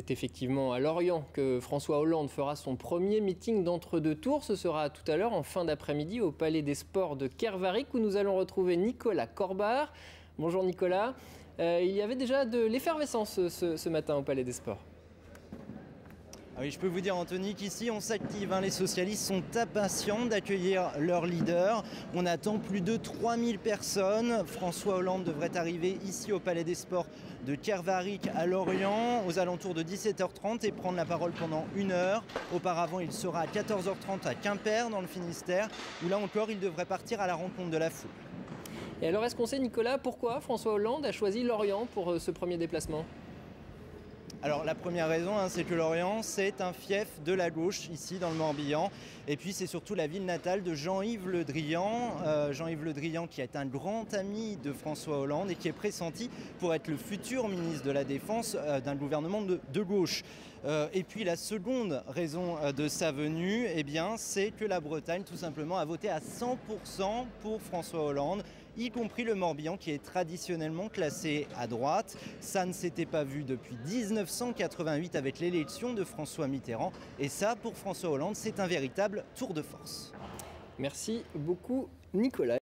C'est effectivement à Lorient que François Hollande fera son premier meeting d'entre-deux tours. Ce sera tout à l'heure en fin d'après-midi au Palais des Sports de Kervarijk où nous allons retrouver Nicolas Corbard. Bonjour Nicolas. Il y avait déjà de l'effervescence ce matin au Palais des Sports. Ah oui, je peux vous dire Anthony qu'ici on s'active, les socialistes sont impatients d'accueillir leur leader. On attend plus de 3000 personnes. François Hollande devrait arriver ici au Palais des Sports de Kervarijk à Lorient aux alentours de 17h30 et prendre la parole pendant 1 heure. Auparavant, il sera à 14h30 à Quimper dans le Finistère où là encore il devrait partir à la rencontre de la foule. Et alors est-ce qu'on sait Nicolas pourquoi François Hollande a choisi Lorient pour ce premier déplacement ? Alors la première raison, c'est que Lorient, c'est un fief de la gauche ici dans le Morbihan. Et puis c'est surtout la ville natale de Jean-Yves Le Drian. Jean-Yves Le Drian qui est un grand ami de François Hollande et qui est pressenti pour être le futur ministre de la Défense d'un gouvernement de gauche. Et puis la seconde raison de sa venue, c'est que la Bretagne tout simplement a voté à 100% pour François Hollande, y compris le Morbihan qui est traditionnellement classé à droite. Ça ne s'était pas vu depuis 1988 avec l'élection de François Mitterrand. Et ça, pour François Hollande, c'est un véritable tour de force. Merci beaucoup Nicolas.